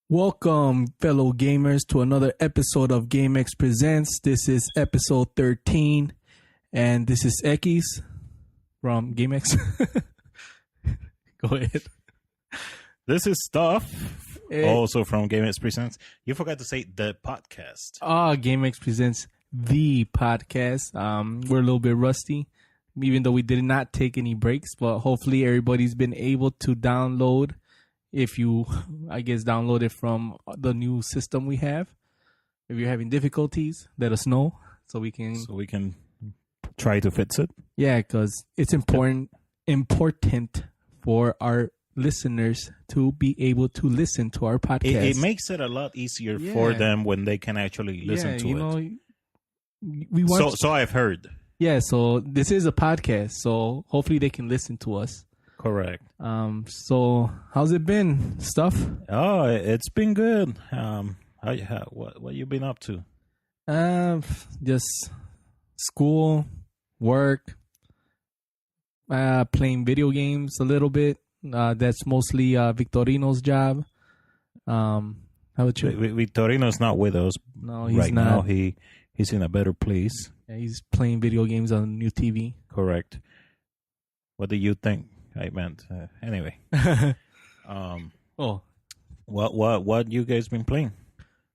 Welcome, fellow gamers, to another episode of GameXPresents. This is episode 13, and this is Ekis from GameX. Go ahead. This is Stuff, also from GameXPresents. You forgot to say the podcast. GameXPresents, the podcast. We're a little bit rusty, even though we did not take any breaks, but hopefully everybody's been able to download. If you, download it from the new system we have. If you're having difficulties, let us know so we can try to fix it. Yeah, because it's important for our listeners to be able to listen to our podcast. It makes it a lot easier for them when they can actually listen to it. We want so I've heard. Yeah, so this is a podcast, so hopefully they can listen to us. Correct. So how's it been, Stuff? Oh, it's been good. What you been up to? Just school, work, playing video games a little bit. That's mostly Victorino's job. How about you? Victorino's not with us. No, he's right not. Now he's in a better place. Yeah, he's playing video games on new TV. Correct. What do you think? I meant anyway. What you guys been playing?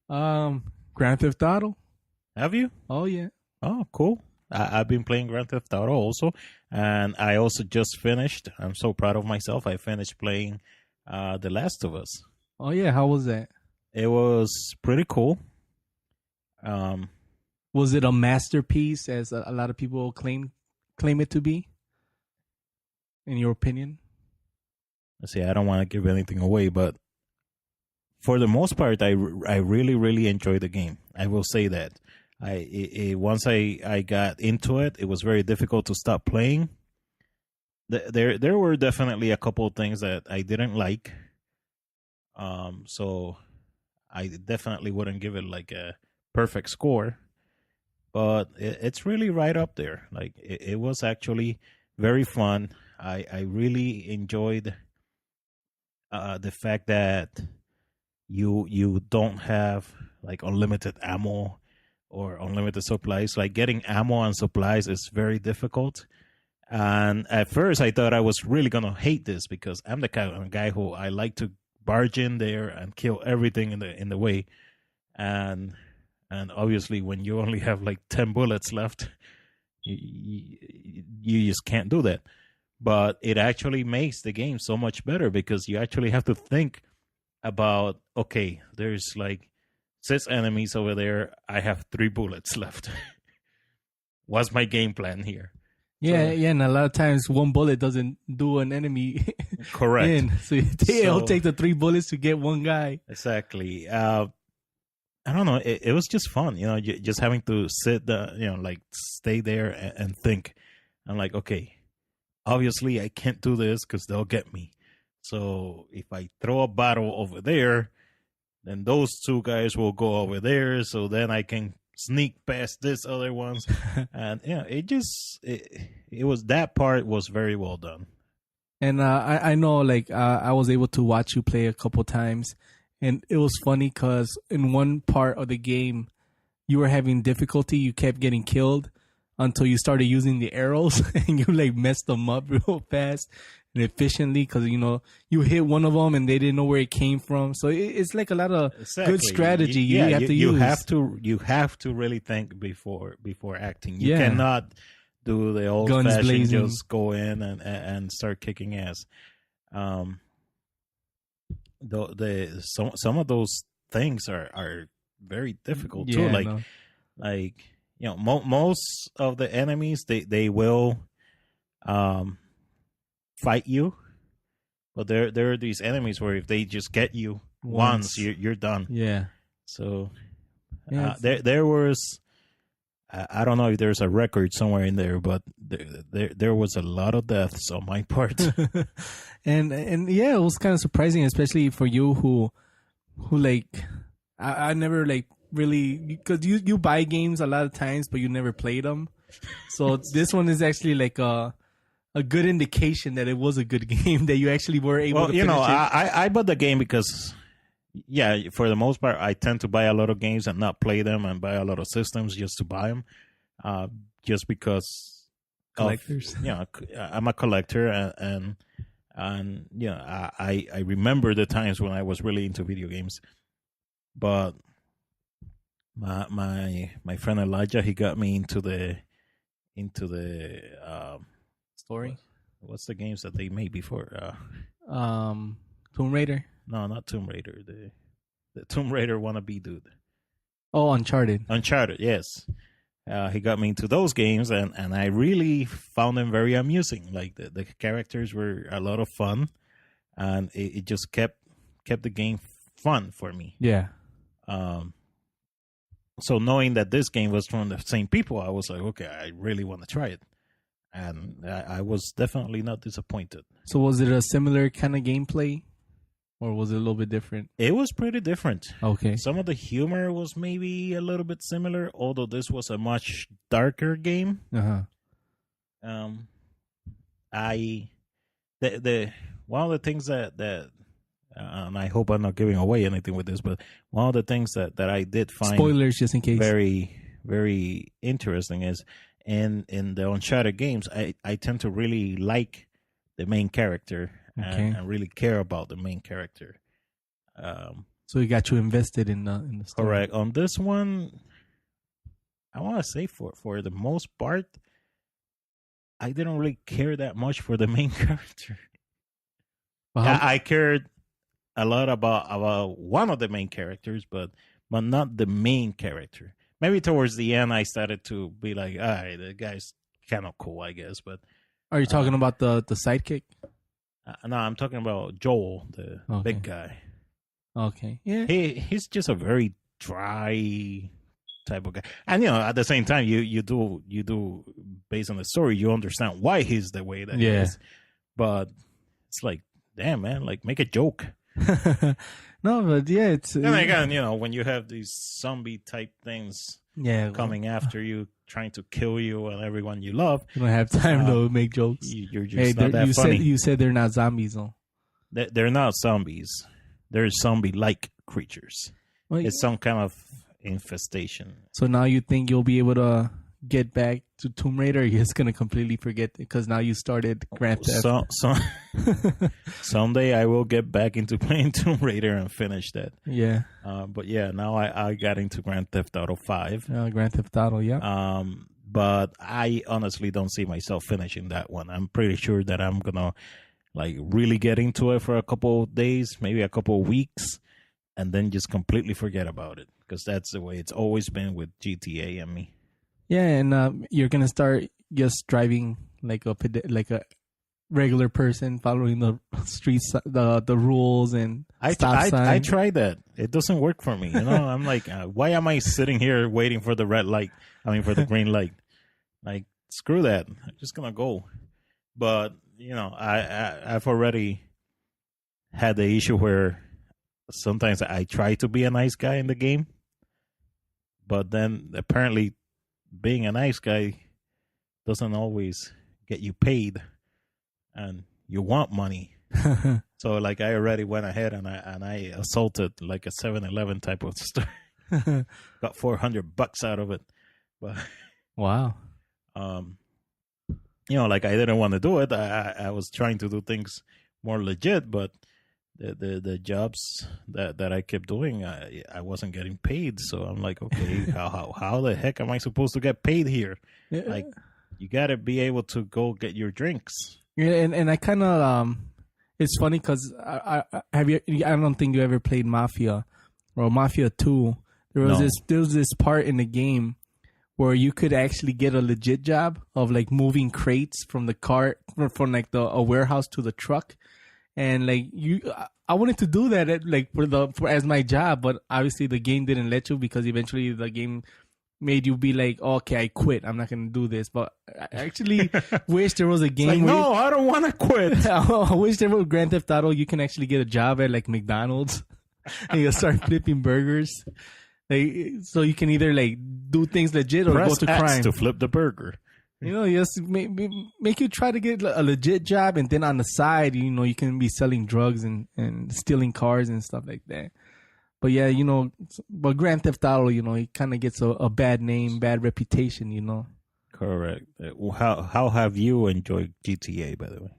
Grand Theft Auto. Have you? Oh yeah. Oh, cool. I've been playing Grand Theft Auto also, and I also just finished. I'm so proud of myself. I finished playing The Last of Us. Oh yeah, how was that? It was pretty cool. Was it a masterpiece, as a lot of people claim it to be? In your opinion? Let's see, I don't want to give anything away, but for the most part, I really, really enjoyed the game. I will say that. Once I got into it, it was very difficult to stop playing. There were definitely a couple of things that I didn't like. So I definitely wouldn't give it like a perfect score, but it's really right up there. Like it was actually very fun. I really enjoyed the fact that you don't have like unlimited ammo or unlimited supplies. Like getting ammo and supplies is very difficult. And at first I thought I was really going to hate this because I'm the kind of guy who I like to barge in there and kill everything in the way. And obviously when you only have like 10 bullets left, you just can't do that. But it actually makes the game so much better because you actually have to think about, okay, there's like 6 enemies over there. I have 3 bullets left. What's my game plan here? Yeah, and a lot of times 1 bullet doesn't do an enemy. Correct. In. So it'll take the 3 bullets to get 1 guy. Exactly. I don't know. It was just fun, just having to sit, like stay there and think. I'm like, okay, obviously I can't do this because they'll get me. So if I throw a bottle over there, then those 2 guys will go over there. So then I can sneak past this other ones. And it was, that part was very well done. And I know, like, I was able to watch you play a couple times. And it was funny because in one part of the game, you were having difficulty. You kept getting killed until you started using the arrows and you like messed them up real fast and efficiently because, you hit one of them and they didn't know where it came from. So it's like a lot of good strategy you have to use. You have to really think before acting. You cannot do the old fashioned just go in and start kicking ass. Some of those things are very difficult too. Most of the enemies they will fight you, but there are these enemies where if they just get you once you're done. Yeah. So there was I don't know if there's a record somewhere in there, but there was a lot of deaths on my part. and yeah, it was kind of surprising, especially for you who like I never like really, because you buy games a lot of times, but you never played them. So this one is actually like a good indication that it was a good game, that you actually were able to finish it. I bought the game because Yeah, for the most part, I tend to buy a lot of games and not play them, and buy a lot of systems just to buy them, uh, just because Collectors. I'm a collector, and I remember the times when I was really into video games, but my friend Elijah, he got me into the Story. what's the games that they made before? Tomb Raider. No, not Tomb Raider. The Tomb Raider wannabe dude. Oh, Uncharted. Uncharted, yes. He got me into those games, and I really found them very amusing. Like the characters were a lot of fun, and it just kept the game fun for me. Yeah. So knowing that this game was from the same people, I was like, okay, I really want to try it, and I was definitely not disappointed. So was it a similar kind of gameplay, or was it a little bit different? It was pretty different. Okay. Some of the humor was maybe a little bit similar, although this was a much darker game. Uh-huh. The one of the things that and I hope I'm not giving away anything with this, but one of the things that I did find Spoilers just in case. very, very interesting is in the Uncharted games, I tend to really like the main character, and really care about the main character. So it got you invested in the story. Correct. On this one, I want to say for the most part, I didn't really care that much for the main character. Well, I cared a lot about one of the main characters, but not the main character. Maybe towards the end, I started to be like, all right, the guy's kind of cool, I guess. But are you talking about the sidekick? No, I'm talking about Joel, the big guy. Okay, yeah. He's just a very dry type of guy, and at the same time, you do based on the story, you understand why he's the way that he is. But it's like, damn, man, like make a joke. No, but yeah, it's. And again, when you have these zombie type things, coming after you, trying to kill you and everyone you love, you don't have time to make jokes. You're just not that funny. You said they're not zombies, though. They're not zombies. They're zombie-like creatures. Well, it's some kind of infestation. So now you think you'll be able to get back to Tomb Raider? Or you're just gonna completely forget it because now you started Grand Theft. Someday I will get back into playing Tomb Raider and finish that. Yeah. But yeah, now I got into Grand Theft Auto 5. Grand Theft Auto, yeah. But I honestly don't see myself finishing that one. I'm pretty sure that I'm gonna really get into it for a couple of days, maybe a couple of weeks, and then just completely forget about it, because that's the way it's always been with GTA and me. Yeah, and you're gonna start just driving like a regular person, following the streets, the rules and stop sign. I tried that. It doesn't work for me. I'm like, why am I sitting here waiting for the red light? For the green light. Like, screw that. I'm just gonna go. But I've already had the issue where sometimes I try to be a nice guy in the game, but then apparently being a nice guy doesn't always get you paid, and you want money. So I already went ahead and I assaulted like a 7-Eleven type of store. Got $400 out of it. But wow. I didn't want to do it. I was trying to do things more legit, but the jobs that I kept doing, I wasn't getting paid. So I'm like, okay, how the heck am I supposed to get paid here? Yeah. You got to be able to go get your drinks. Yeah, and I kind of it's funny because I don't think you ever played Mafia or Mafia 2. There was this part in the game where you could actually get a legit job of moving crates from the cart from a warehouse to the truck, and I wanted to do that as my job, but obviously the game didn't let you because eventually the game made you be like, okay, I quit. I'm not gonna do this. But I actually wish there was a game. No, I don't want to quit. I wish there was Grand Theft Auto. You can actually get a job at McDonald's and you start flipping burgers. So you can either do things legit or press go to X crime to flip the burger. Just make you try to get a legit job, and then on the side, you can be selling drugs and stealing cars and stuff like that. But yeah, but Grand Theft Auto, he kind of gets a bad name, bad reputation. Correct. How have you enjoyed GTA, by the way?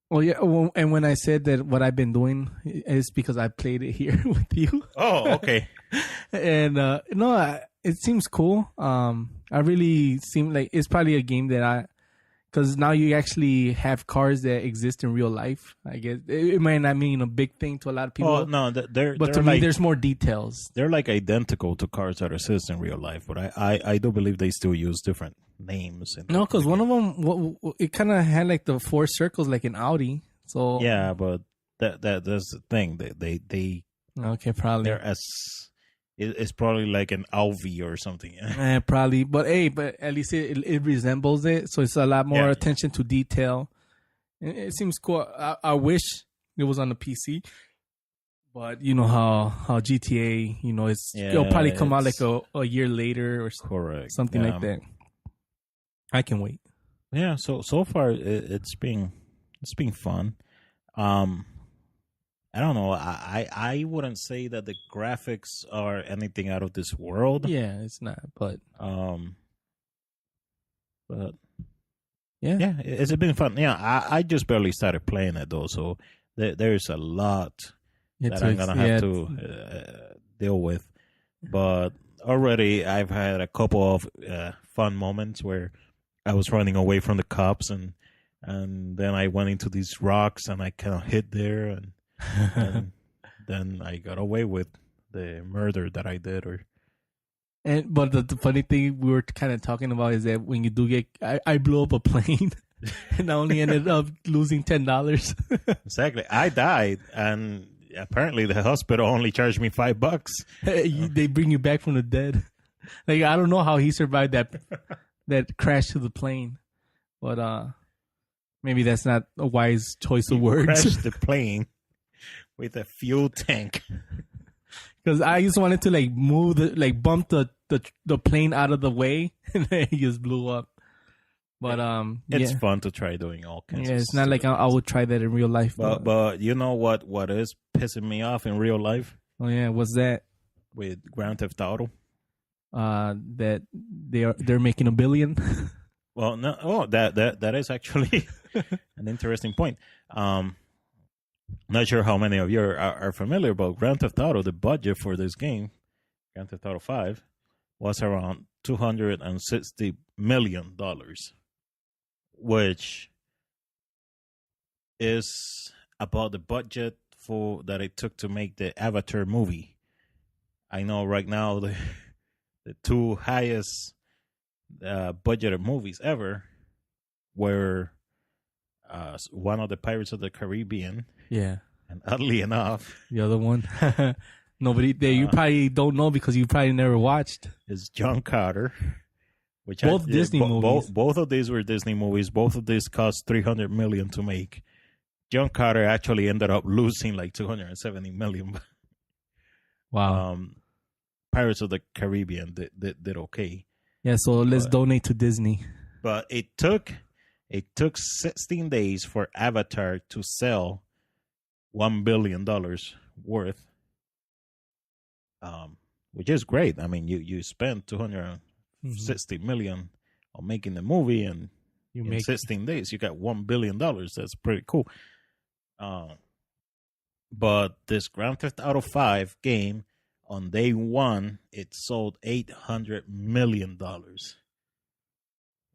Well, yeah, and when I said that what I've been doing is because I played it here with you. Oh, okay. And no, it seems cool. I really seem like it's probably a game that because now you actually have cars that exist in real life. I guess it might not mean a big thing to a lot of people. Oh no, but to me, there's more details. They're like identical to cars that exist in real life, but I do believe they still use different names. No, because one of them, it kind of had like the four circles, like an Audi. So yeah, but that's the thing. They okay, probably they're as it's probably like an Alvi or something. Probably, but at least it resembles it, so it's a lot more attention to detail. It seems cool. I wish it was on the PC, but you know how GTA, it'll probably come out like a year later or correct something like that. I can wait. Yeah, so far it's been fun. I don't know. I wouldn't say that the graphics are anything out of this world. Yeah, it's not. But yeah, it's been fun. Yeah, I just barely started playing it though, so there's a lot that I'm gonna have to deal with. But already I've had a couple of fun moments where I was running away from the cops and then I went into these rocks and I kind of hid there and then I got away with the murder that I did. But the funny thing we were kind of talking about is that when you do get, I blew up a plane and I only ended up losing $10. Exactly, I died, and apparently the hospital only charged me $5. They bring you back from the dead. Like I don't know how he survived that crash to the plane, but maybe that's not a wise choice of words. Crashed the plane with a fuel tank. Because I just wanted to bump the plane out of the way, and then he just blew up. But it's fun to try doing all kinds. Yeah, it's not like I would try that in real life. But you know what is pissing me off in real life? Oh yeah, what's that? With Grand Theft Auto. That they're making $1 billion. Well, no. Oh, that is actually an interesting point. Not sure how many of you are familiar, but Grand Theft Auto, the budget for this game, Grand Theft Auto 5, was around $260 million, which is about the budget that it took to make the Avatar movie. I know right now the two highest budgeted movies ever were one of the Pirates of the Caribbean. Yeah. And oddly enough, the other one, nobody there. You probably don't know because you probably never watched. Is John Carter, which both Disney movies. Both of these were Disney movies. Both of these cost $300 million to make. John Carter actually ended up losing like $270 million. Wow. Pirates of the Caribbean did okay. Yeah, so let's donate to Disney. But it took 16 days for Avatar to sell $1 billion worth, which is great. I mean, you spent $260 million on making the movie, and in 16 days you got $1 billion. That's pretty cool. But this Grand Theft Auto 5 game, on day one, it sold $800 million.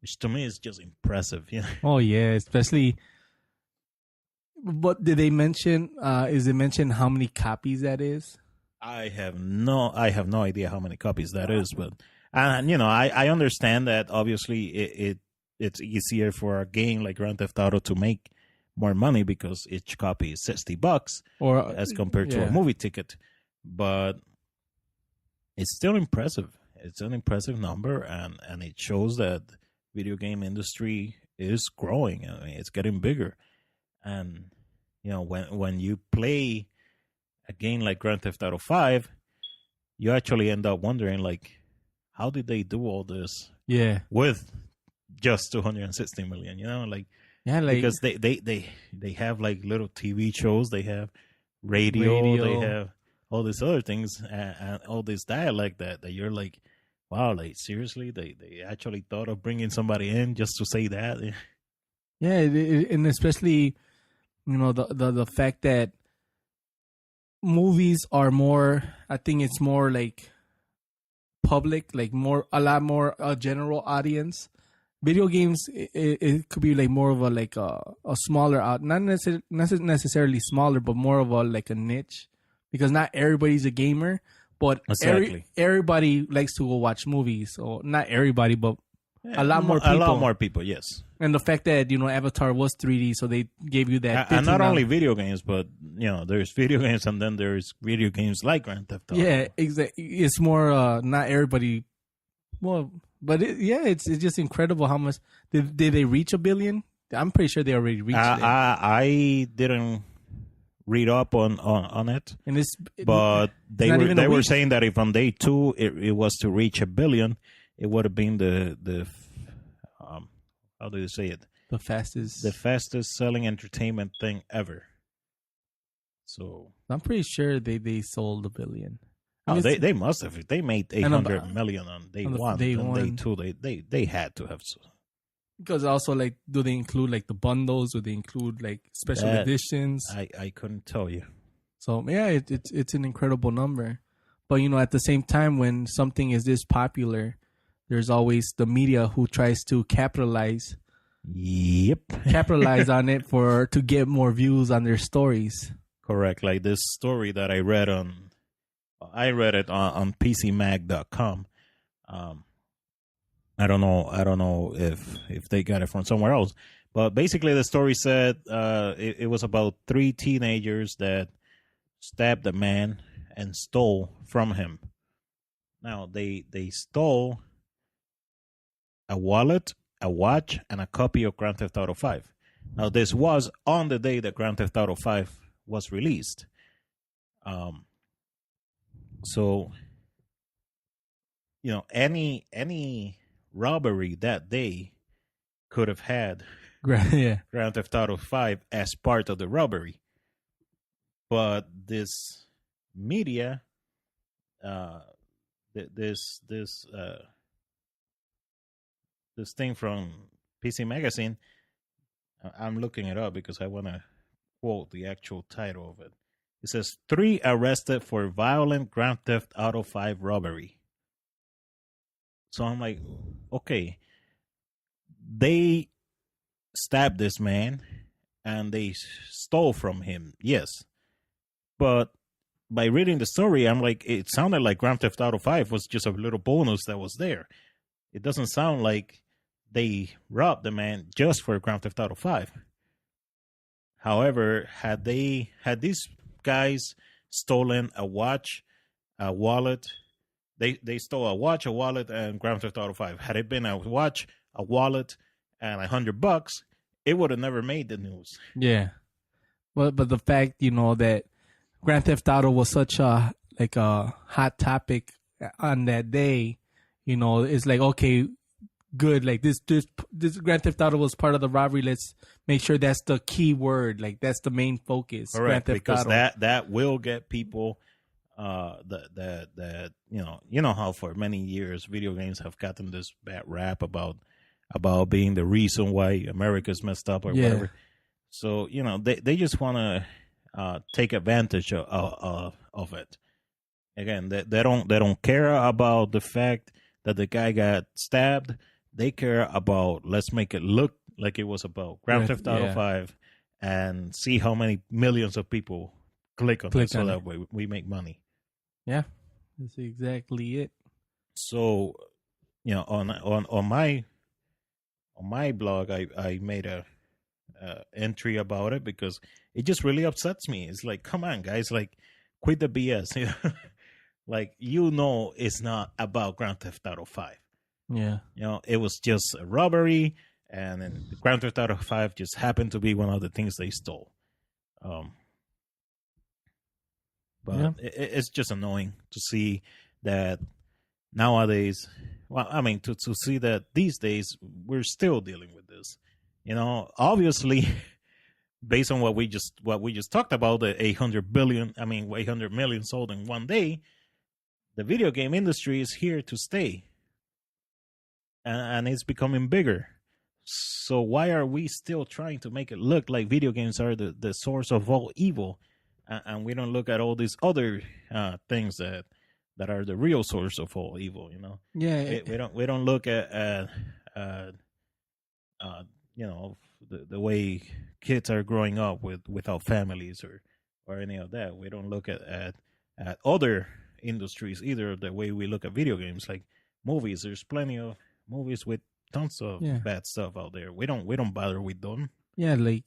Which to me is just impressive. Yeah. Oh yeah, especially. But did they mention? Is it mentioned how many copies that is? I have no idea how many copies that is, but I understand that obviously it's easier for a game like Grand Theft Auto to make more money because each copy is $60 as compared to a movie ticket, but it's still impressive. It's an impressive number, and it shows that video game industry is growing. I mean, it's getting bigger. And, when you play a game like Grand Theft Auto 5, you actually end up wondering, like, how did they do all this? Yeah. With just $260 million, because they have like little TV shows, they have radio. They have all these other things and all this dialect that you're like, wow, like seriously, they actually thought of bringing somebody in just to say that. Yeah, and especially the fact that movies are more. I think it's more like public, like a lot more a general audience. Video games, it could be like more of a smaller out, not necessarily smaller, but more of a niche, because not everybody's a gamer, but Exactly. everybody likes to go watch movies. So not everybody, but a lot more people. A lot more people, yes. And the fact that Avatar was 3D, so they gave you that. And not only video games, but there's video games, and then there's video games like Grand Theft Auto. Yeah, exactly. It's more not everybody. Well, but it's just incredible how much did they reach 1 billion? I'm pretty sure they already reached it. I didn't read up on it, And but they were saying that if on day 2 it was to reach 1 billion, it would have been the how do you say it? The fastest selling entertainment thing ever. So I'm pretty sure they sold 1 billion. They must have. They made 800 million on day 1. Day 2, they had to have. Because also, like, do they include like the bundles? Do they include like special editions? I couldn't tell you. So yeah, it's an incredible number. But at the same time, when something is this popular, there's always the media who tries to capitalize. Yep. Capitalize on it to get more views on their stories. Correct. Like this story that I read it on PCMag.com. I don't know if they got it from somewhere else, but basically the story said it was about 3 teenagers that stabbed a man and stole from him. Now they stole a wallet, a watch, and a copy of Grand Theft Auto 5. Now this was on the day that Grand Theft Auto 5 was released. So any robbery that day could have had Grand Theft Auto 5 as part of the robbery. But this media, this thing from PC Magazine, I'm looking it up because I want to quote the actual title of it. It says 3 arrested for violent Grand Theft Auto 5 robbery. So I'm like, okay, they stabbed this man and they stole from him, yes. But by reading the story, I'm like, it sounded like Grand Theft Auto 5 was just a little bonus that was there. It doesn't sound like they robbed the man just for Grand Theft Auto 5. However, had these guys stolen a watch, a wallet, they stole a watch, a wallet, and Grand Theft Auto 5. Had it been a watch, a wallet, and $100, it would have never made the news. Yeah, but the fact that Grand Theft Auto was such a hot topic on that day, it's like, okay, good. Like this Grand Theft Auto was part of the robbery. Let's make sure that's the key word. Like that's the main focus. Correct, Grand Theft because Auto. that will get people. That how for many years video games have gotten this bad rap about being the reason why America's messed up or whatever. So they just want to take advantage of it. Again, they don't care about the fact that the guy got stabbed. They care about, let's make it look like it was about Grand Theft Auto 5 and see how many millions of people click on it so that way we make money. Yeah, that's exactly it. So, on my blog, I made a entry about it because it just really upsets me. It's like, come on, guys, like, quit the BS. Like, it's not about Grand Theft Auto 5. Yeah. It was just a robbery, and then the Grand Theft Auto 5 just happened to be one of the things they stole. But it's just annoying to see that nowadays. Well, I mean, to see that these days we're still dealing with this. Obviously, based on what we just talked about, the 800 million sold in one day, the video game industry is here to stay, and it's becoming bigger. So why are we still trying to make it look like video games are the source of all evil, and we don't look at all these other things that are the real source of all evil? Yeah. We don't look at the way kids are growing up without families or any of that. We don't look at other industries either, the way we look at video games, like movies. There's plenty of movies with tons of bad stuff out there. We don't bother with them. Yeah, like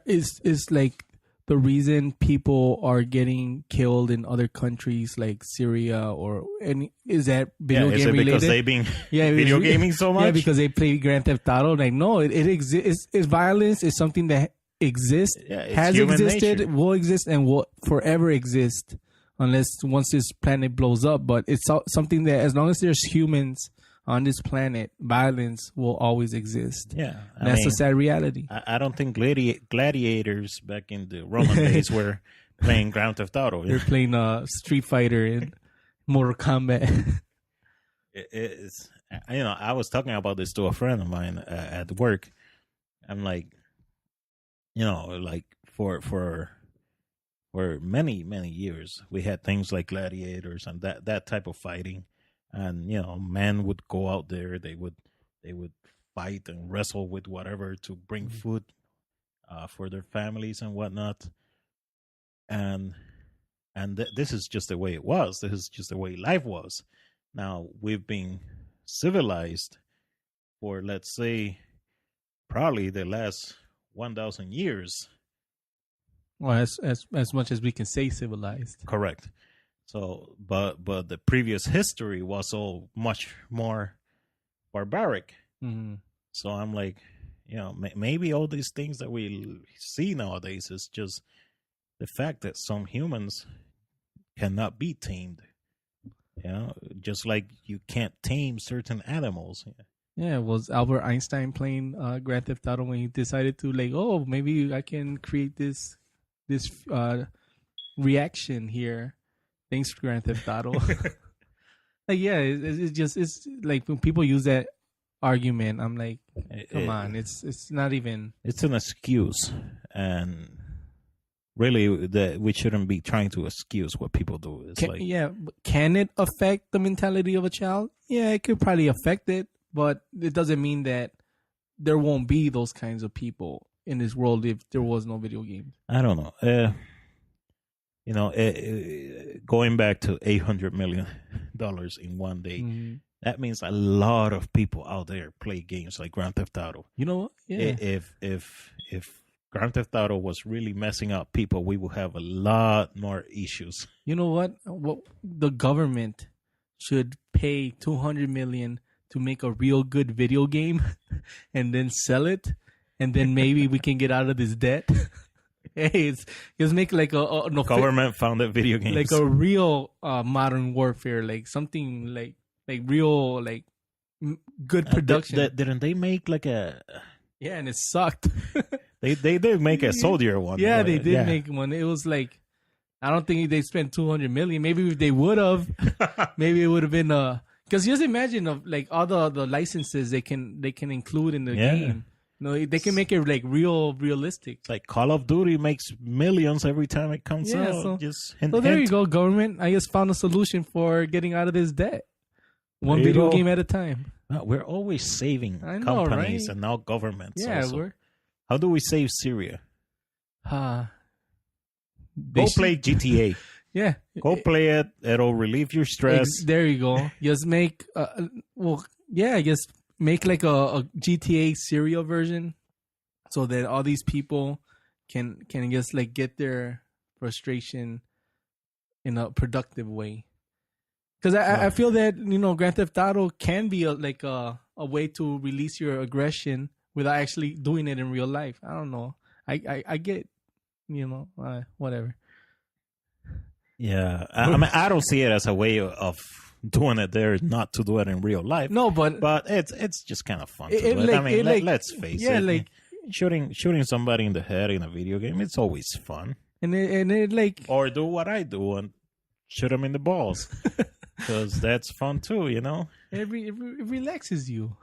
is like the reason people are getting killed in other countries like Syria or any, is that video game related? Because they've been video gaming so much? Yeah, because they play Grand Theft Auto. Like, no, it exists. It's violence. It's something that exists, has existed, nature. Will exist, and will forever exist unless once this planet blows up. But it's something that, as long as there's humans on this planet, violence will always exist. Yeah. That's a sad reality. I don't think gladiators back in the Roman days were playing Grand Theft Auto. They're playing Street Fighter and Mortal Kombat. I was talking about this to a friend of mine at work. I'm like, like for many, many years, we had things like gladiators and that type of fighting. And men would go out there. They would fight and wrestle with whatever to bring food for their families and whatnot. And this is just the way it was. This is just the way life was. Now we've been civilized for, let's say, probably the last 1,000 years. Well, as much as we can say civilized. Correct. So, but the previous history was all much more barbaric. Mm-hmm. So I'm like, maybe all these things that we see nowadays is just the fact that some humans cannot be tamed. Just like you can't tame certain animals. Yeah, was Albert Einstein playing Grand Theft Auto when he decided to maybe I can create this reaction here. Thanks for Grand Theft Auto. It's like when people use that argument, I'm like, come on, it's not even. It's an excuse, and really, we shouldn't be trying to excuse what people do. Can it affect the mentality of a child? Yeah, it could probably affect it, but it doesn't mean that there won't be those kinds of people in this world if there was no video games. I don't know. Going back to $800 million in one day, mm-hmm. that means a lot of people out there play games like Grand Theft Auto. You know what? Yeah. If Grand Theft Auto was really messing up people, we would have a lot more issues. You know what? The government should pay $200 million to make a real good video game, and then sell it, and then maybe we can get out of this debt. Hey, just make like a government-funded video games, like a real modern warfare, like something like real good production. Didn't they make like a? Yeah, and it sucked. They did make a soldier one. Yeah, they did make one. It was like, I don't think they spent $200 million. Maybe if they would have, maybe it would have been because just imagine of like all the licenses they can include in the game. No, they can make it like realistic. It's like Call of Duty makes millions every time it comes out. So there you go, government. I just found a solution for getting out of this debt. One video game at a time. We're always saving companies, right? And now governments. Yeah, also. How do we save Syria? Go play GTA. Yeah. Go play it. It'll relieve your stress. There you go. Just make, I guess make like a GTA Syria version so that all these people can just like get their frustration in a productive way. Because I feel that, Grand Theft Auto can be a way to release your aggression without actually doing it in real life. I don't know. I get, whatever. Yeah. I mean, I don't see it as a way of doing it there, not to do it in real life. No, but it's just kind of fun to do it. I mean, let's face it. Yeah, like shooting somebody in the head in a video game, it's always fun. And it like, or do what I do and shoot them in the balls, because that's fun too, you know. it relaxes you.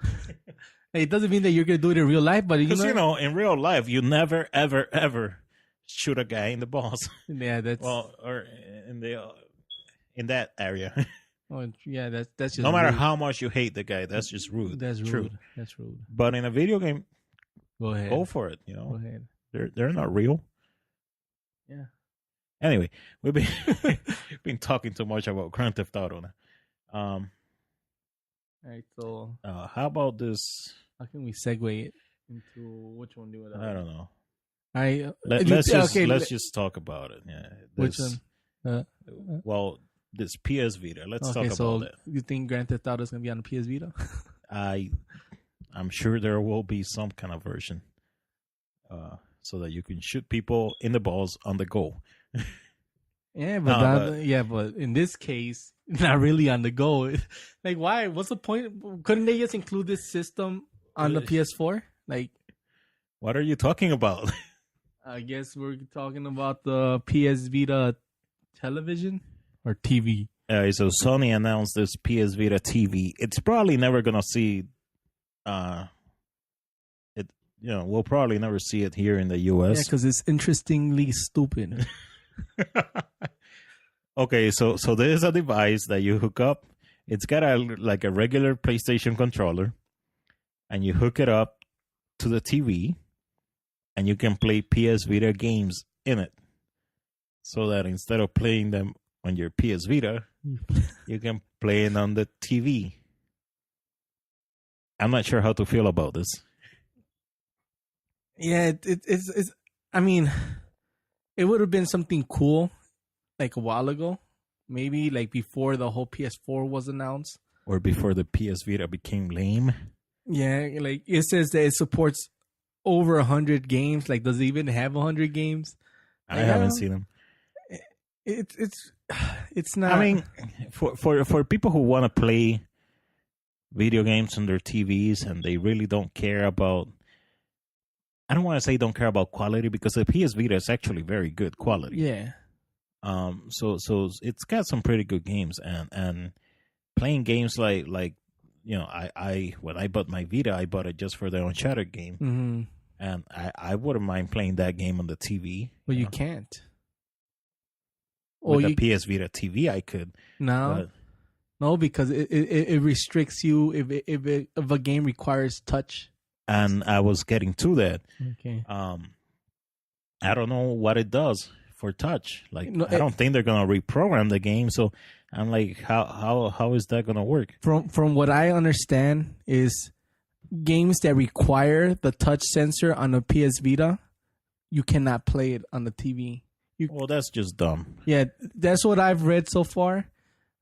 It doesn't mean that you're gonna do it in real life, but Because in real life, you never ever shoot a guy in the balls. Yeah, that's or in that area. Oh, yeah, that's just no matter rude. how much you hate the guy, that's just rude. That's True. rude. That's rude. But in a video game, Go ahead. go for it. You Go know, ahead. they're not real. Yeah. Anyway, we've been talking too much about Grand Theft Auto now. All right. So How about this? how can we segue it into which one do it? I don't know. Let's just talk about it. Yeah. Which one? Well, this PS Vita. Let's talk so about that. You think Grand Theft Auto is gonna be on the PS Vita? I'm sure there will be some kind of version, so that you can shoot people in the balls on the go. Yeah, but in this case, not really on the go. Like, why? What's the point? Couldn't they just include this system on the PS4? Like, what are you talking about? I guess we're talking about the PS Vita television or TV. So Sony announced this PS Vita TV. It's probably never gonna see. It we'll probably never see it here in the U.S. Yeah, because it's interestingly stupid. Okay, so there is a device that you hook up. It's got a regular PlayStation controller, and you hook it up to the TV, and you can play PS Vita games in it. So that instead of playing them on your PS Vita, you can play it on the TV. I'm not sure how to feel about this. Yeah, it's. I mean, it would have been something cool, like a while ago, maybe like before the whole PS4 was announced, or before the PS Vita became lame. Yeah, like it says that it supports over 100 games. Like, does it even have 100 games? I haven't seen them. It's not. I mean, for people who want to play video games on their TVs and they really don't care about. I don't want to say don't care about quality, because the PS Vita is actually very good quality. Yeah. So it's got some pretty good games, and playing games like I when I bought my Vita, I bought it just for the Uncharted game, Mm-hmm. and I wouldn't mind playing that game on the TV. Well, you can't. With the PS Vita TV, I could. No, because it restricts you if a game requires touch. And I was getting to that. Okay. I don't know what it does for touch. Like, I don't think they're gonna reprogram the game. So I'm like, how is that gonna work? From what I understand is games that require the touch sensor on the PS Vita, you cannot play it on the TV. Well, that's just dumb. Yeah, that's what I've read so far.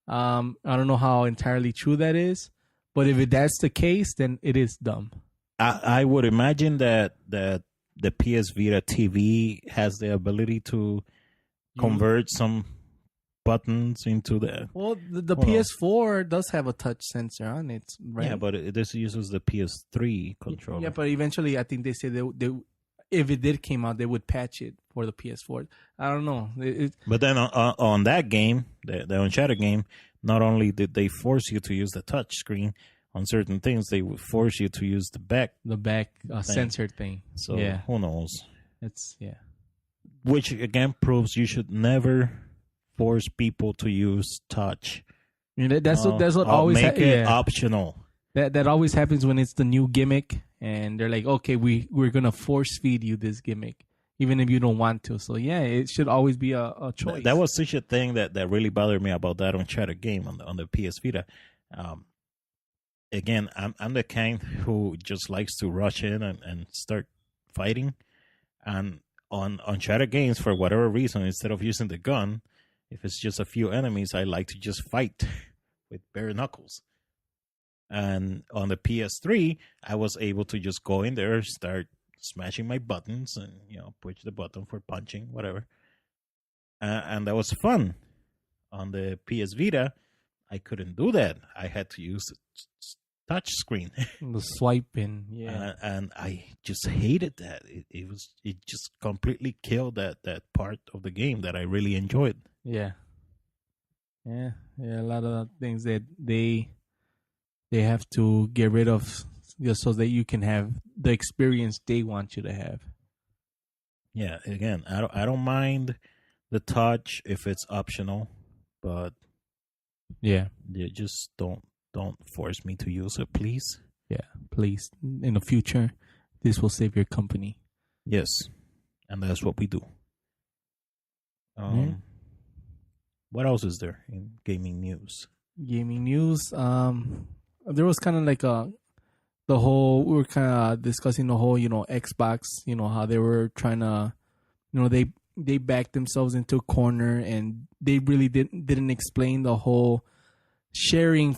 I don't know how entirely true that is, but if that's the case, then it is dumb. I would imagine that the PS Vita TV has the ability to convert some buttons into the. Well, the PS4 does have a touch sensor on it, right? Yeah, but this uses the PS3 controller. Yeah, but eventually, I think they said they if it did came out, they would patch it for the PS4. I don't know. But then on that game, the Uncharted game, not only did they force you to use the touch screen on certain things, they would force you to use the back sensor thing. So yeah. Who knows? Which again proves you should never force people to use touch. That's what always make it optional. That always happens when it's the new gimmick, and they're like, okay, we're gonna force feed you this gimmick, even if you don't want to. So yeah, it should always be a choice. That was such a thing that really bothered me about that Uncharted game on the PS Vita. Again, I'm the kind who just likes to rush in and start fighting, and on Uncharted games, for whatever reason, instead of using the gun, if it's just a few enemies, I like to just fight with bare knuckles. And on the PS3, I was able to just go in there, start smashing my buttons, and push the button for punching, whatever. And that was fun. On the PS Vita, I couldn't do that. I had to use touch screen. The swiping, yeah, And I just hated that. It just completely killed that part of the game that I really enjoyed. yeah, yeah, yeah. A lot of things that they have to get rid of just so that you can have the experience they want you to have. Yeah, again, I don't mind the touch if it's optional, but Yeah, you just don't force me to use it, please. yeah. Please, in the future, this will save your company. Yes, and that's what we do. Yeah. What else is there in gaming news? Gaming news. There was kind of like the whole, we were kind of discussing the whole, Xbox, how they were trying to, they backed themselves into a corner, and they really didn't explain the whole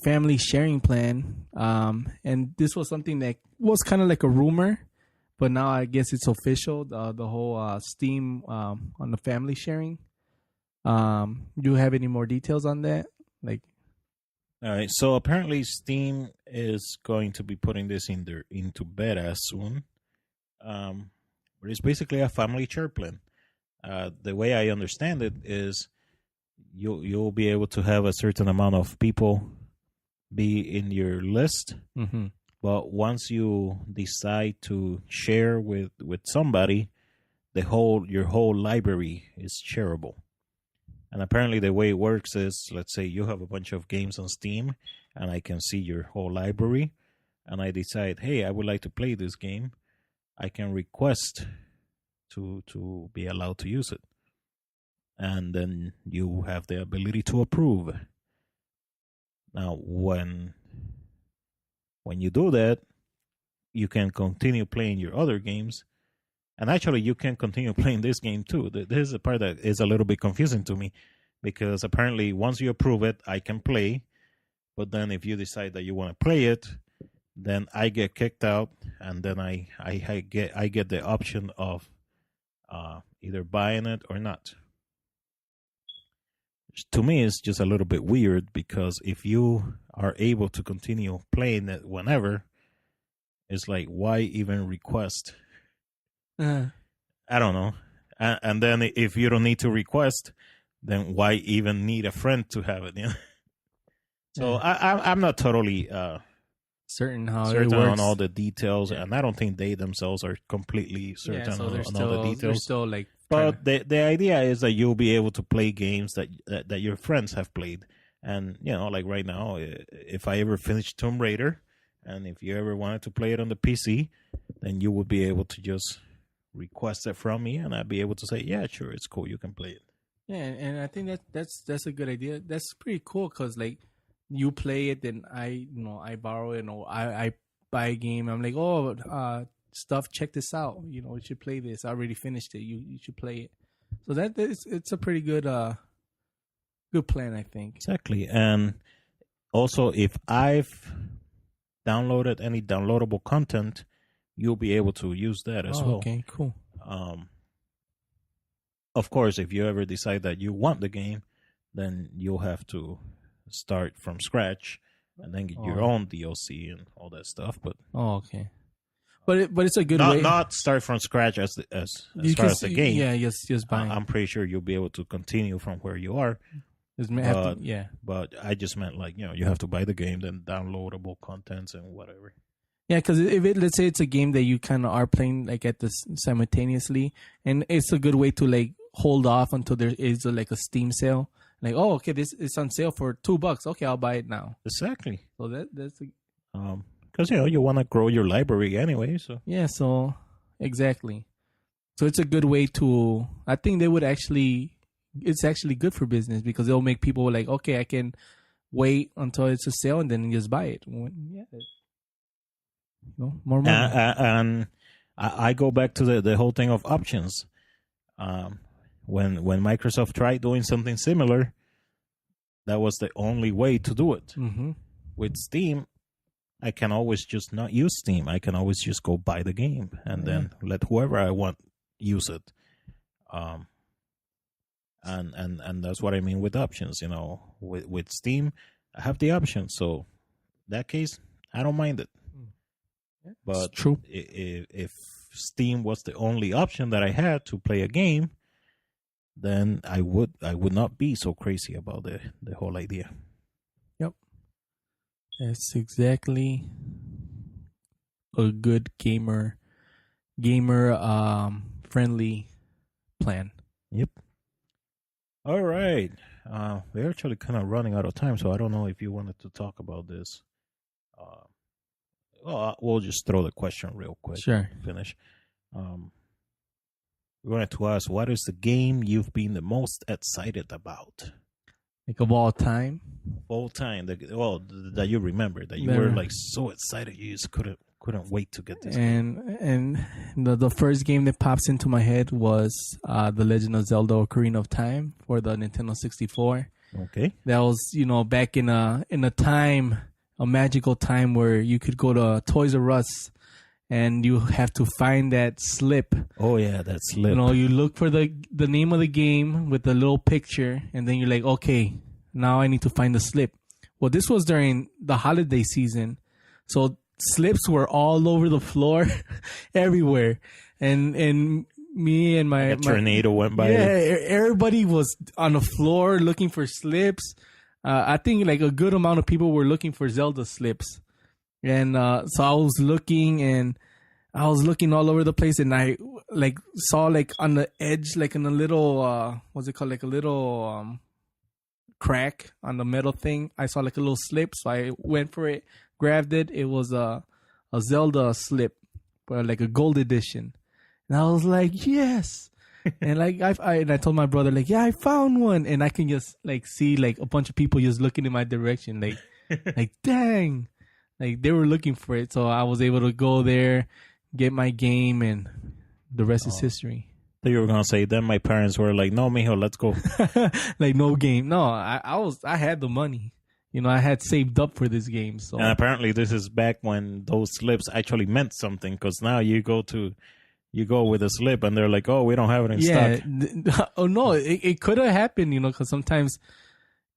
family sharing plan. And this was something that was kind of like a rumor, but now I guess it's official. The whole Steam on the family sharing. Do you have any more details on that? Like, All right, so apparently Steam is going to be putting this into beta soon. But it's basically a family share plan. The way I understand it is you'll be able to have a certain amount of people be in your list, mm-hmm. but once you decide to share with somebody, your whole library is shareable. And apparently the way it works is, let's say you have a bunch of games on Steam and I can see your whole library and I decide, hey, I would like to play this game. I can request to be allowed to use it. And then you have the ability to approve. Now, when you do that, you can continue playing your other games. And actually, you can continue playing this game too. This is a part that is a little bit confusing to me because apparently once you approve it, I can play. But then if you decide that you want to play it, then I get kicked out, and then I get the option of either buying it or not. To me, it's just a little bit weird because if you are able to continue playing it whenever, it's like, why even request? I don't know. And then if you don't need to request, then why even need a friend to have it? You know? So I'm not totally certain how certain it works on all the details, and I don't think they themselves are completely certain so on all the They're details. still like, But the idea is that you'll be able to play games that your friends have played. And, like right now, if I ever finish Tomb Raider, and if you ever wanted to play it on the PC, then you would be able to just request it from me, and I'd be able to say, yeah, sure, it's cool, you can play it. Yeah, and I think that's a good idea. That's pretty cool because like you play it, then I borrow it, or I buy a game. I'm like, stuff, check this out. You should play this. I already finished it. You should play it. So it's a pretty good good plan, I think. Exactly. And also, if I've downloaded any downloadable content, you'll be able to use that as well. Okay, cool. Of course, if you ever decide that you want the game, then you'll have to start from scratch and then get your own DLC and all that stuff. But okay. But it's a good way. Not start from scratch as far as the game. Yeah, just buying. I'm pretty sure you'll be able to continue from where you are. But I just meant you have to buy the game, then downloadable contents and whatever. Yeah, because let's say it's a game that you kind of are playing like at this simultaneously, and it's a good way to like hold off until there is like a Steam sale. Like, okay, this is on sale for $2. Okay, I'll buy it now. Exactly. So that's because you want to grow your library anyway. So yeah, so exactly. So it's a good way to. I think it's actually good for business because it'll make people like, okay, I can wait until it's a sale and then just buy it. More money. And I go back to the whole thing of options. When Microsoft tried doing something similar, that was the only way to do it. Mm-hmm. With Steam, I can always just not use Steam. I can always just go buy the game and then let whoever I want use it. And that's what I mean with options. With Steam, I have the option. So in that case, I don't mind it. Yeah, But it's true. if Steam was the only option that I had to play a game, then I would not be so crazy about the whole idea. Yep. That's exactly a good gamer friendly plan. Yep. All right. We're actually kind of running out of time, so I don't know if you wanted to talk about this. Uh, well, we'll just throw the question real quick. Sure. Finish. We wanted to ask, what is the game you've been the most excited about? Like of all time. All time, that you remember, that you were like so excited, you just couldn't wait to get this. And the first game that pops into my head was The Legend of Zelda: Ocarina of Time for the Nintendo 64. Okay. That was, back in a time, a magical time where you could go to Toys R Us and you have to find that slip. Oh yeah, that slip. You look for the name of the game with the little picture, and then you're like, okay, now I need to find the slip. Well, this was during the holiday season, so slips were all over the floor, everywhere, and me and my tornado went by. Yeah, everybody was on the floor looking for slips. I think like a good amount of people were looking for Zelda slips. And so I was looking all over the place, and I like saw like on the edge, like in a little what's it called, like a little crack on the metal thing. I saw like a little slip, so I went for it, grabbed it. It was a Zelda slip, but like a gold edition, and I was like, yes. And like I told my brother, like, yeah, I found one, and I can just like see like a bunch of people just looking in my direction, like like dang. Like, they were looking for it, so I was able to go there, get my game, and the rest is history. So you were gonna say, then my parents were like, "No, mijo, let's go." Like, no game. No, I had the money. I had saved up for this game. So, and apparently, this is back when those slips actually meant something. Because now you go with a slip, and they're like, "Oh, we don't have it in stock." Oh no, it could have happened. Because sometimes.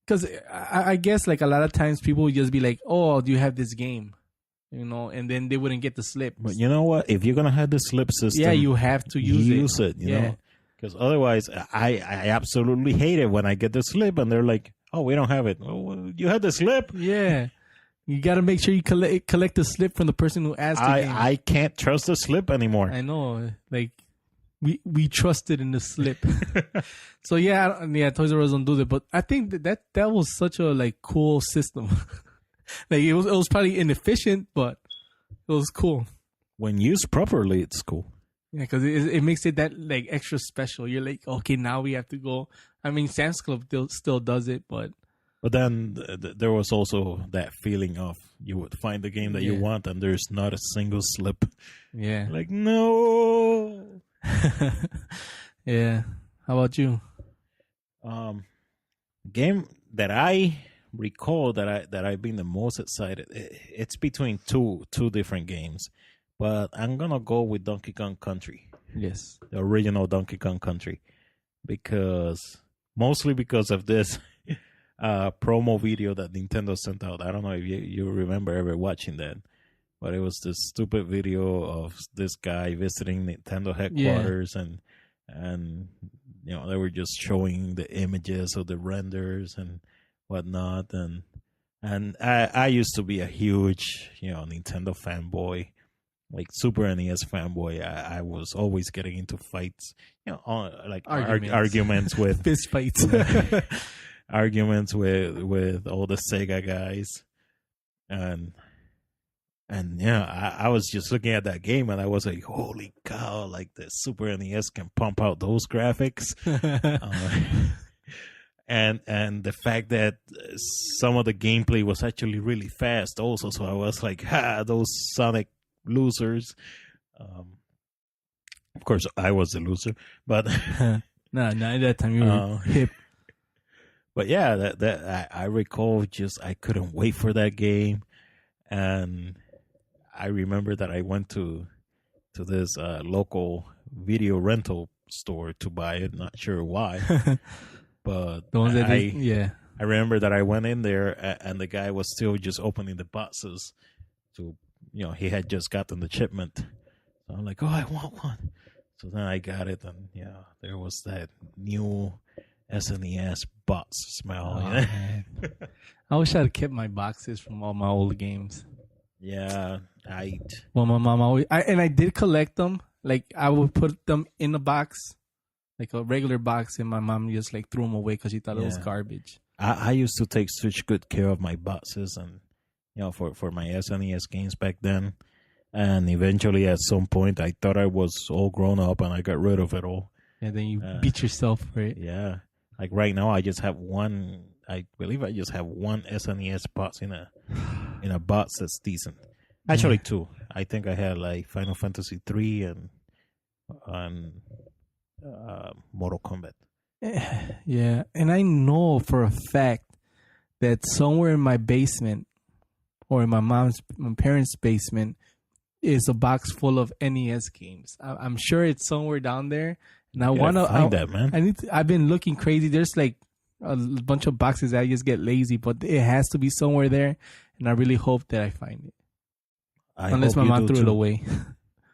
Because I guess like a lot of times people would just be like, oh, do you have this game? And then they wouldn't get the slip. But you know what? If you're going to have the slip system, yeah, you have to use it. You know? Because otherwise, I absolutely hate it when I get the slip and they're like, oh, we don't have it. Oh, well, you had the slip? Yeah. You got to make sure you collect the slip from the person who asked the game. I can't trust the slip anymore. I know. Like, we trusted in the slip. So yeah, Toys R Us don't do that, but I think that was such a like cool system. Like it was probably inefficient, but it was cool. When used properly, it's cool. Yeah, because it makes it that like extra special. You're like, okay, now we have to go. I mean, Sam's Club still does it, but then there was also that feeling of you would find the game that you want and there's not a single slip. Yeah, like no. Yeah. How about you? Game that I recall that I've been the most excited. It's between two different games, but I'm gonna go with Donkey Kong Country. Yes, the original Donkey Kong Country, mostly because of this promo video that Nintendo sent out. I don't know if you remember ever watching that. But it was this stupid video of this guy visiting Nintendo headquarters, and they were just showing the images of the renders and whatnot, and I used to be a huge Nintendo fanboy, like Super NES fanboy. I was always getting into fights, like arguments with fist fights, arguments with all the Sega guys, and I was just looking at that game and I was like, holy cow, like the Super NES can pump out those graphics. And the fact that some of the gameplay was actually really fast also. So I was like, those Sonic losers. Of course, I was the loser, but no, at that time you were hip. But yeah, that I recall I couldn't wait for that game. And I remember that I went to this local video rental store to buy it. Not sure why, but I remember that I went in there and the guy was still just opening the boxes, to, he had just gotten the shipment. So I'm like, oh, I want one. So then I got it, and there was that new SNES box smell. Oh, man. I wish I'd kept my boxes from all my old games. Yeah, Well, my mom always, I did collect them. Like, I would put them in a box, like a regular box, and my mom just like threw them away because she thought it was garbage. I used to take such good care of my boxes, and for my SNES games back then. And eventually, at some point, I thought I was all grown up, and I got rid of it all. And then you beat yourself for it. Yeah, like right now, I just have one. I believe I just have one SNES box in a box that's decent. Actually, two. I think I had like Final Fantasy 3 and Mortal Kombat. Yeah, and I know for a fact that somewhere in my basement or in my parents' basement is a box full of NES games. I'm sure it's somewhere down there, and I want to find that, man. I've been looking crazy. There's like a bunch of boxes that I just get lazy, but it has to be somewhere there, and I really hope that I find it. Unless my mom threw it away.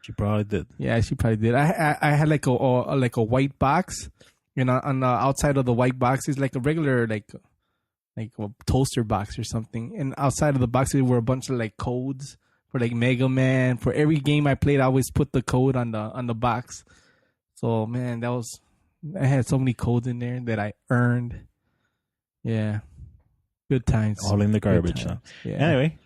She probably did. Yeah, she probably did. I had like a white box, and on the outside of the white box is like a regular like a toaster box or something, and outside of the box there were a bunch of like codes. For like Mega Man, for every game I played, I always put the code on the box. So man, I had so many codes in there that I earned. Yeah, good times. All in the garbage. Huh? Yeah. Anyway,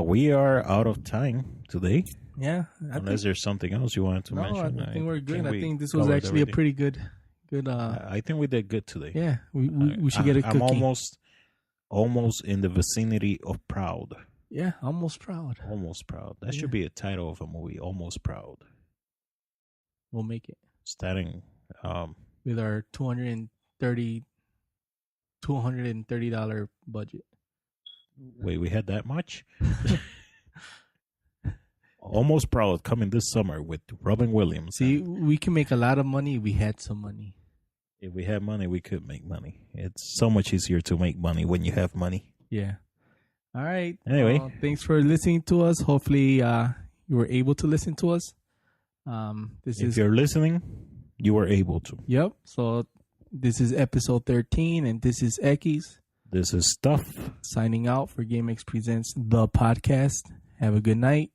we are out of time today. Yeah. Unless there's something else you wanted to mention. I think we're good. I think this was actually a pretty good. I think we did good today. Yeah, we should get a cookie. I'm almost in the vicinity of proud. Yeah, Almost Proud. Almost Proud. That should be a title of a movie. Almost Proud. We'll make it. Starting with our $230 budget. Wait, we had that much? Almost Proud coming this summer with Robin Williams. See, we can make a lot of money if we had some money. If we had money, we could make money. It's so much easier to make money when you have money. Yeah. All right. Anyway, thanks for listening to us. Hopefully, you were able to listen to us. If you're listening, you were able to. Yep. So this is episode 13, and this is Ekis. This is Stuff. Signing out for GameXPresents, the podcast. Have a good night.